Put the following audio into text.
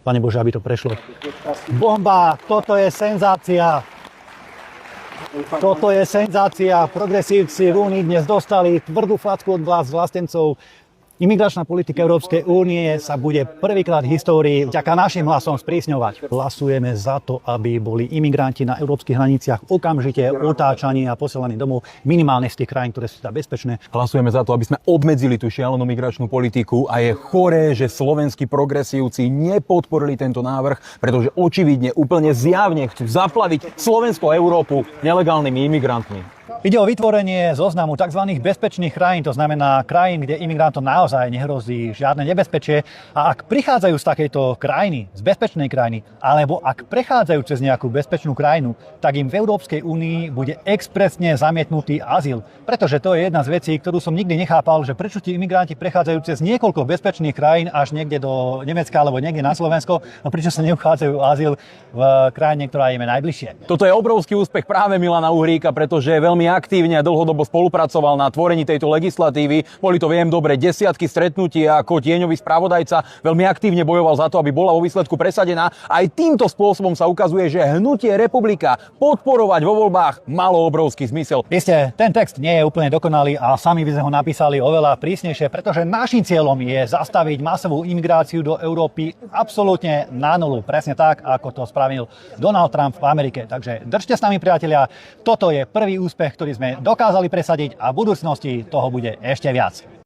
Pane Bože, aby to prešlo. Bomba! Toto je senzácia! Toto je senzácia. Progresívci v Únii dnes dostali tvrdú facku od vlastencov. Imigračná politika Európskej únie sa bude prvýkrát v histórii vďaka našim hlasom sprísňovať. Hlasujeme za to, aby boli imigranti na európskych hraniciach okamžite otáčaní a posielaní domov minimálne z tých krajín, ktoré sú teda bezpečné. Hlasujeme za to, aby sme obmedzili tú šialenú migračnú politiku a je choré, že slovenskí progresívci nepodporili tento návrh, pretože očividne úplne zjavne chcú zaplaviť Slovensko a Európu nelegálnymi imigrantmi. Ide o vytvorenie zoznamu tzv. Bezpečných krajín, to znamená krajín, kde imigrantom naozaj nehrozí žiadne nebezpečie. A ak prichádzajú z takejto krajiny, z bezpečnej krajiny, alebo ak prechádzajú cez nejakú bezpečnú krajinu, tak im v Európskej únii bude expresne zamietnutý azyl. Pretože to je jedna z vecí, ktorú som nikdy nechápal, že prečo tí imigranti prechádzajú cez niekoľko bezpečných krajín až niekde do Nemecka alebo niekde na Slovensko, a prečo sa neuchádzajú o azyl v krajine, ktorá im je najbližšie. Toto je obrovský úspech práve Milana Uhríka, pretože je veľmi aktívne a dlhodobo spolupracoval na tvorení tejto legislatívy. Boli to, viem dobre, desiatky stretnutí a ako tieňový spravodajca veľmi aktívne bojoval za to, aby bola vo výsledku presadená. Aj týmto spôsobom sa ukazuje, že hnutie Republika podporovať vo voľbách malo obrovský zmysel. Isté, ten text nie je úplne dokonalý a sami by sme ho napísali oveľa prísnejšie, pretože naším cieľom je zastaviť masovú imigráciu do Európy absolútne na nulu. Presne tak, ako to spravil Donald Trump v Amerike. Takže držte s nami, priatelia. Toto je prvý úspech, ktorý sme dokázali presadiť a v budúcnosti toho bude ešte viac.